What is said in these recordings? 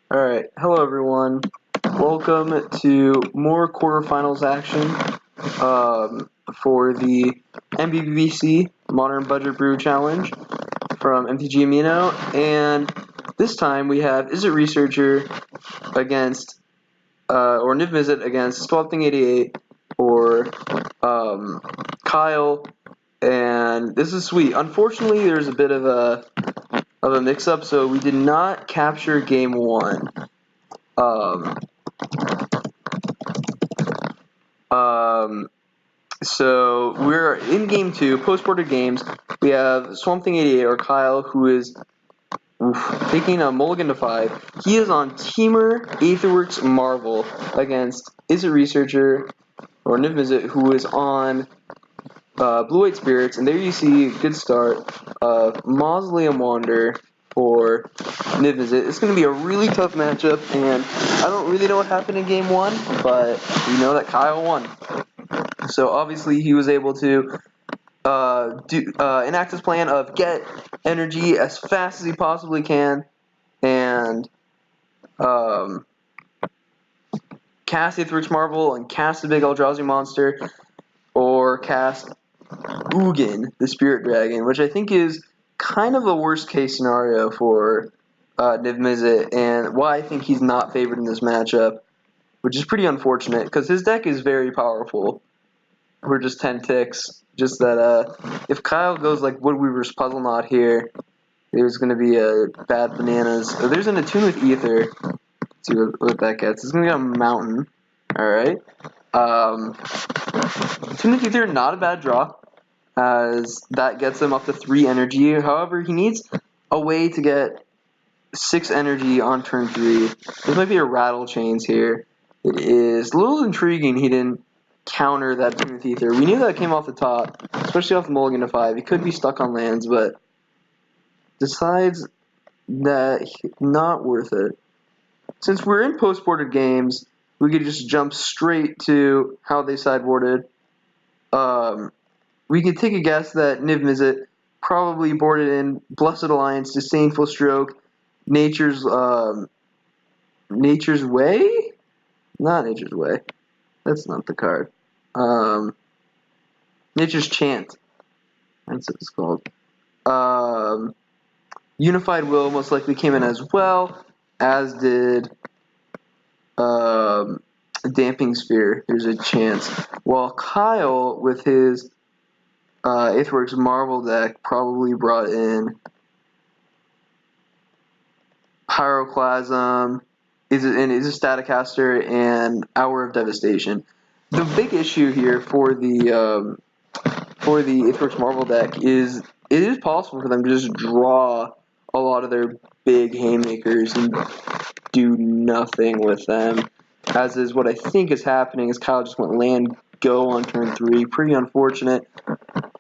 Alright, hello everyone. Welcome to more quarterfinals action for the MBBC Modern Budget Brew Challenge from MTG Amino. And this time we have Is It Researcher against, or Niv Mizzet against Swamp Thing 88 or Kyle. And this is sweet. Unfortunately, there's a bit of a mix-up, so we did not capture game one. So we're in game two, post-boarded games. We have Swamp Thing 88 or Kyle, who is taking a mulligan to 5. He is on Temur Aetherworks Marvel against Is It Researcher or Niv Mizzet, who is on Blue-White Spirits. And there you see a good start of Mausoleum Wander for Niv Mizzet. It's going to be a really tough matchup, and I don't really know what happened in game one, but we know that Kyle won. So obviously he was able to enact his plan of get energy as fast as he possibly can and cast Aetherworks Marvel and cast the big Eldrazi monster, or cast Ugin, the Spirit Dragon, which I think is kind of the worst case scenario for Niv Mizzet, and why I think he's not favored in this matchup, which is pretty unfortunate because his deck is very powerful. We're just 10 ticks. Just that if Kyle goes like Woodweaver's Puzzle Knot here, there's going to be a bad bananas. There's an Attune with Ether. Let's see what that gets. It's going to get a Mountain. Alright. Attune with Ether, not a bad draw, as that gets him up to 3 energy. However, he needs a way to get 6 energy on turn 3. There might be a Rattle Chains here. It is a little intriguing he didn't counter that Attune with Ether. We knew that came off the top, especially off the mulligan to 5. He could be stuck on lands, but decides that not worth it. Since we're in post-boarded games, we could just jump straight to how they sideboarded. We could take a guess that Niv Mizzet probably boarded in Blessed Alliance, Disdainful Stroke, Nature's Way? Not Nature's Way. That's not the card. Nature's Chant. That's what it's called. Unified Will most likely came in as well, as did Damping Sphere. There's a chance. While Kyle, with his Aetherworks Marvel deck, probably brought in Pyroclasm, is a Staticaster, and Hour of Devastation. The big issue here for the Aetherworks Marvel deck is it is possible for them to just draw a lot of their big haymakers and do nothing with them, as is what I think is happening, as Kyle just went land go on turn 3. Pretty unfortunate.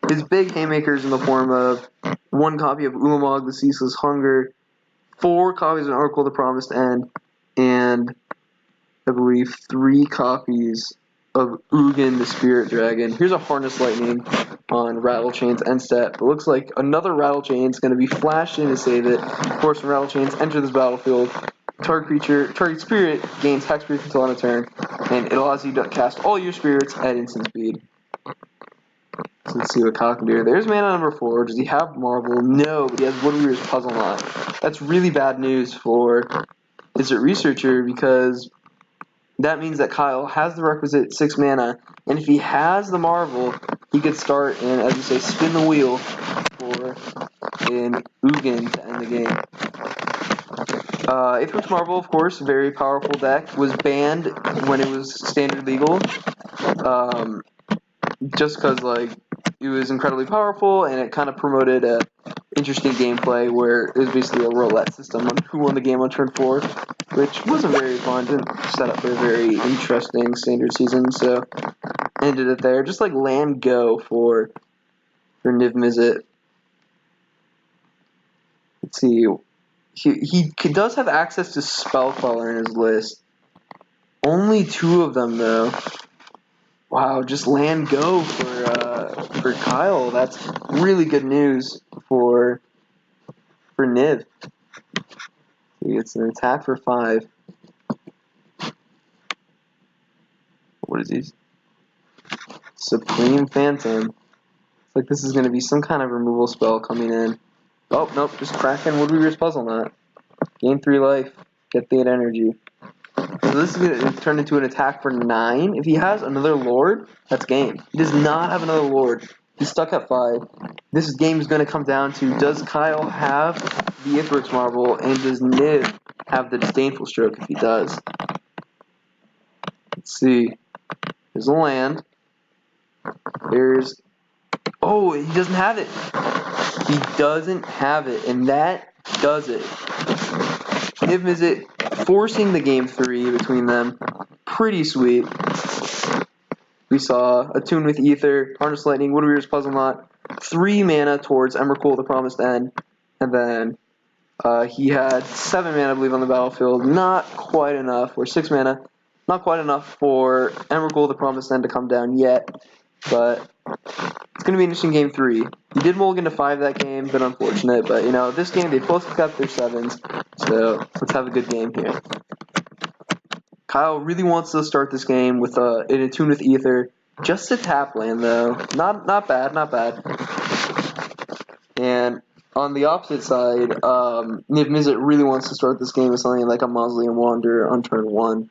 His big haymakers in the form of 1 copy of Ulamog, the Ceaseless Hunger, 4 copies of Oracle, the Promised End, and I believe 3 copies of Ugin, the Spirit Dragon. Here's a Harness Lightning on Rattle Chains end step. It looks like another Rattle Chain is going to be flashed in to save it. Of course, when Rattle Chains enter this battlefield, target spirit gains hexproof until on a turn, and it allows you to cast all your spirits at instant speed. So let's see what Kyle can do. There's mana number 4. Does he have Marvel? No, but he has Woodweaver's Puzzle Knot. That's really bad news for Is It Researcher, because that means that Kyle has the requisite 6 mana, and if he has the Marvel, he could start and, as you say, spin the wheel for an Ugin to end the game. Aetherworks Marvel, of course, very powerful deck, was banned when it was standard legal, just because, like, it was incredibly powerful, and it kind of promoted a interesting gameplay where it was basically a roulette system on who won the game on turn 4, which wasn't very fun, didn't set up for a very interesting standard season, so ended it there. Just like land go for Niv Mizzet. Let's see. He does have access to Spellqueller in his list. Only 2 of them, though. Wow, just land go for Kyle. That's really good news for Niv. It's an attack for 5. What is he? Supreme Phantom. It's like this is going to be some kind of removal spell coming in. Oh, nope, just cracking Woodweaver's Puzzle Knot. Gain 3 life. Get the energy. So this is going to turn into an attack for 9. If he has another Lord, that's game. He does not have another Lord. He's stuck at 5. This game is going to come down to, does Kyle have the Ithworks Marble, and does Niv have the Disdainful Stroke if he does? Let's see. There's a land. There's... Oh, he doesn't have it. He doesn't have it, and that does it. Niv Mizzet forcing the game 3 between them. Pretty sweet. We saw Attune with Ether, Harness Lightning, Woodweaver's Puzzle Knot, 3 mana towards Emrakul, the Promised End, and then he had 7 mana, I believe, on the battlefield. Not quite enough, or 6 mana. Not quite enough for Emrakul, the Promised End, to come down yet, but it's going to be an interesting game 3. He did mulligan to 5 that game, bit unfortunate, but, you know, this game, they both got their 7s, so let's have a good game here. Kyle really wants to start this game with an Attune with Ether. Just a tap land, though. Not bad, not bad. And on the opposite side, Niv Mizzet really wants to start this game with something like a Mausoleum Wanderer on turn 1.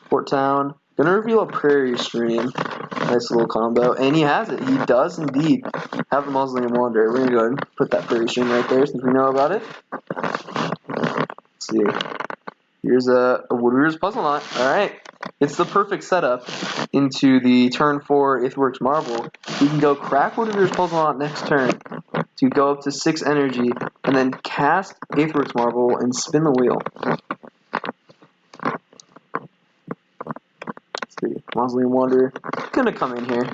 Fort Town. Gonna reveal a Prairie Stream. Nice little combo. And he has it. He does indeed have the Mausoleum Wanderer. We're gonna go ahead and put that Prairie Stream right there since we know about it. Let's see. Here's a Woodweaver's Puzzle Knot. Alright. It's the perfect setup into the turn 4 Ithworks Marble. We can go crack Woodweaver's Puzzle Knot next turn to go up to 6 energy, and then cast Ithworks Marble and spin the wheel. Let's see. Mausoleum Wanderer. Gonna come in here.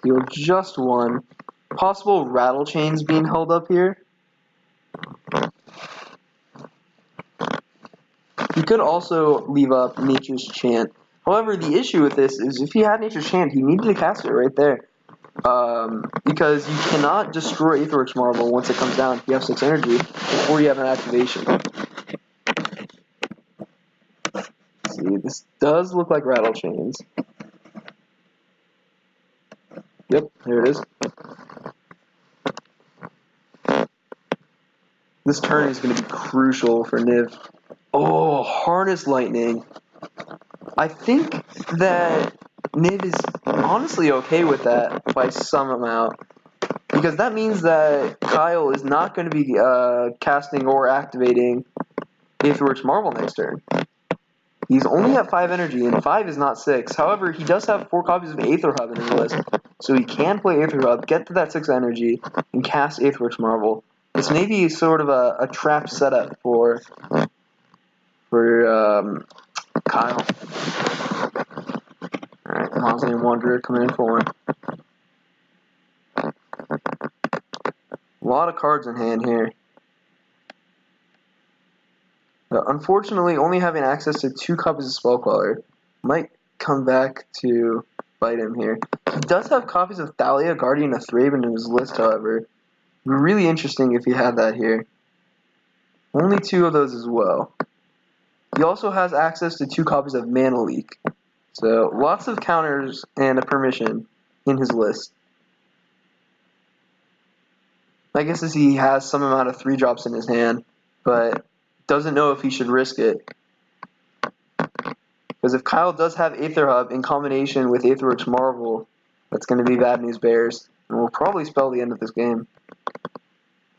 Deal just 1. Possible Rattle Chains being held up here. He could also leave up Nature's Chant. However, the issue with this is if he had Nature's Chant, he needed to cast it right there. Because you cannot destroy Ithworks Marble once it comes down if you have 6 energy before you have an activation. Let's see, this does look like Rattle Chains. Yep, there it is. This turn is going to be crucial for Niv. Oh, Harness Lightning. I think that Niv is honestly okay with that by some amount. Because that means that Kyle is not going to be casting or activating Ithworks Marble next turn. He's only at 5 energy, and 5 is not 6. However, he does have 4 copies of Aether Hub in his list, so he can play Aether Hub, get to that 6 energy, and cast Ithworks Marble. This may be sort of a trapped setup for Kyle. Alright, Mausoleum Wanderer coming in for 1. A lot of cards in hand here. Unfortunately, only having access to 2 copies of Spellcaller might come back to bite him here. He does have copies of Thalia, Guardian of Thraben in his list, however. It would be really interesting if he had that here. Only 2 of those as well. He also has access to 2 copies of Mana Leak. So, lots of counters and a permission in his list. My guess is he has some amount of 3-drops in his hand, but doesn't know if he should risk it. Because if Kyle does have Aether Hub in combination with Aetherworks Marvel, that's going to be bad news bears, and will probably spell the end of this game.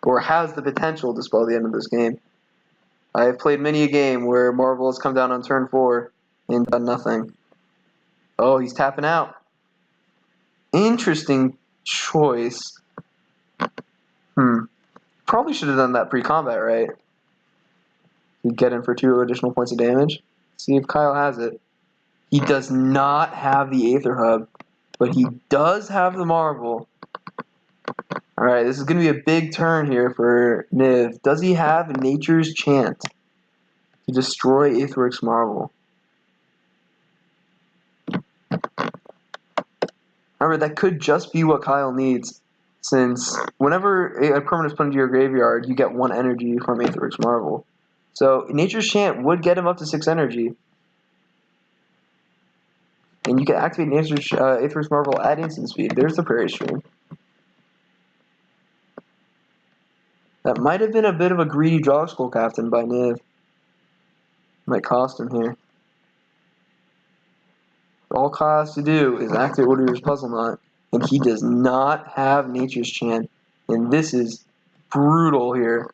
Or has the potential to spell the end of this game. I have played many a game where Marvel has come down on turn 4 and done nothing. Oh, he's tapping out. Interesting choice. Probably should have done that pre-combat, right? You get in for 2 additional points of damage. See if Kyle has it. He does not have the Aether Hub, but he does have the Marvel. Alright, this is going to be a big turn here for Niv. Does he have Nature's Chant to destroy Aetherworks Marvel? However, that could just be what Kyle needs. since whenever a permanent is put into your graveyard, you get 1 energy from Aetherix Marvel. So Nature's Chant would get him up to 6 energy. And you can activate Nature's Aetherix Marvel at instant speed. There's the Prairie Stream. That might have been a bit of a greedy Draw Skull Captain by Niv. Might cost him here. All Kyle has to do is activate Woodweaver's Puzzle Knot, and he does not have Nature's Chant. And this is brutal here.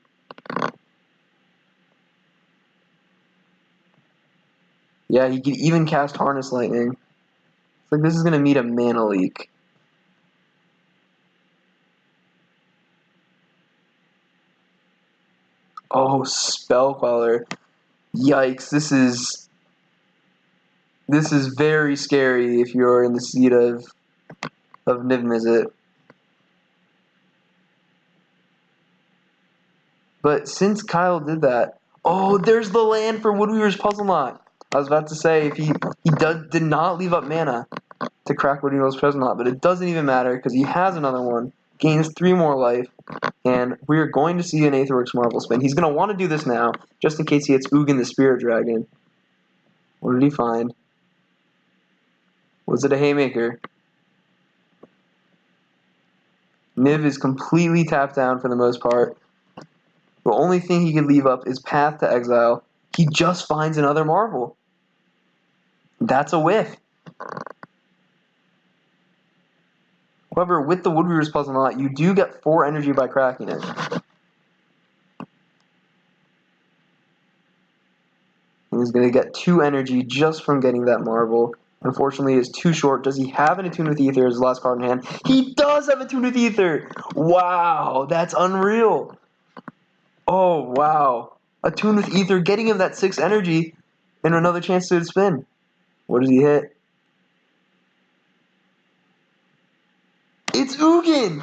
Yeah, he could even cast Harness Lightning. It's like this is going to meet a mana leak. Oh, Spell Queller. Yikes, this is very scary if you're in the seat of Niv Mizzet. But since Kyle did that, oh, there's the land for Woodweaver's Puzzle Knot. I was about to say if he did not leave up mana to crack Woodweaver's Puzzle Knot, but it doesn't even matter because he has another one, gains 3 more life, and we're going to see an Aetherworks Marvel spin. He's going to want to do this now, just in case he hits Ugin the Spirit Dragon. What did he find? Was it a Haymaker? Niv is completely tapped down for the most part. The only thing he could leave up is Path to Exile. He just finds another Marvel. That's a whiff. However, with the Woodweaver's Puzzle Knot, you do get 4 energy by cracking it. He's going to get 2 energy just from getting that Marvel. Unfortunately, it's too short. Does he have an Attune with Ether as his last card in hand? He does have Attune with Ether! Wow, that's unreal. Oh, wow. Attune with Ether, getting him that 6 energy and another chance to spin. What does he hit? It's Ugin!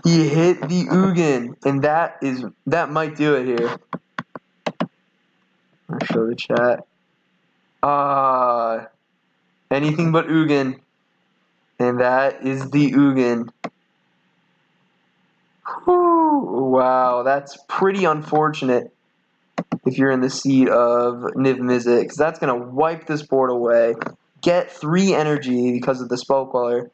He hit the Ugin, and that might do it here. I'll show the chat. Anything but Ugin. And that is the Ugin. Whew, wow, that's pretty unfortunate if you're in the seat of Niv Mizzet, because that's going to wipe this board away. Get 3 energy because of the Spell Queller.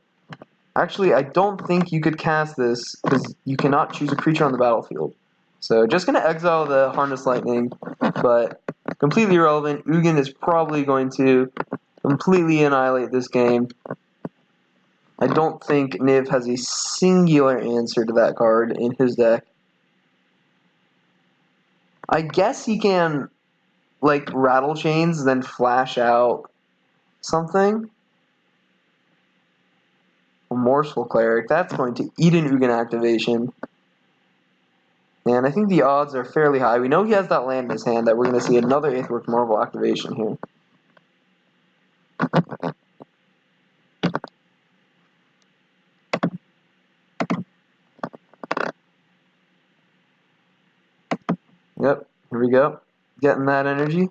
Actually, I don't think you could cast this, because you cannot choose a creature on the battlefield. So just going to exile the Harness Lightning, but completely irrelevant. Ugin is probably going to completely annihilate this game. I don't think Niv has a singular answer to that card in his deck. I guess he can, like, Rattle Chains, then flash out something. Remorseful Cleric, that's going to eat an Ugin activation. And I think the odds are fairly high. We know he has that land in his hand that we're going to see another Aetherworks Marvel activation here. Yep, here we go. Getting that energy.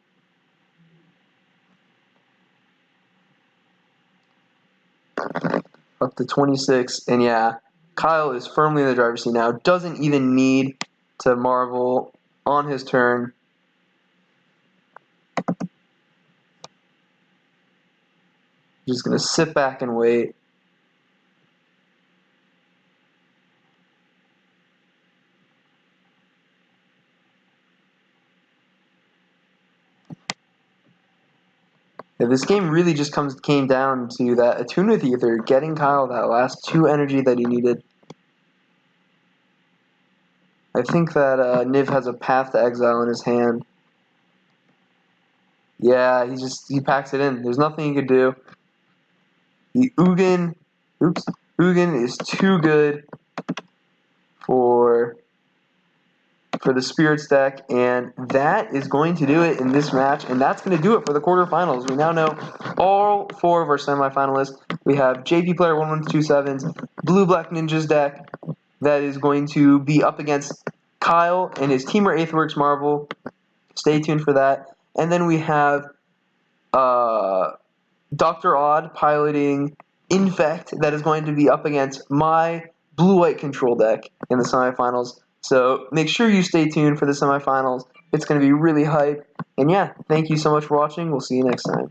Up to 26, and yeah, Kyle is firmly in the driver's seat now. Doesn't even need to Marvel on his turn. Just going to sit back and wait. Yeah, this game really just came down to that Attune with Ether, getting Kyle that last 2 energy that he needed. I think that Niv has a Path to Exile in his hand. Yeah, he packs it in. There's nothing he could do. The Ugin is too good for the Spirits deck, and that is going to do it in this match, and that's going to do it for the quarterfinals. We now know all 4 of our semifinalists. We have JP Player 1127's Blue Black Ninjas deck that is going to be up against Kyle and his Temur Aetherworks Marvel. Stay tuned for that. And then we have Dr. Odd piloting Infect that is going to be up against my blue-white control deck in the semifinals. So make sure you stay tuned for the semifinals. It's going to be really hype. And yeah, thank you so much for watching. We'll see you next time.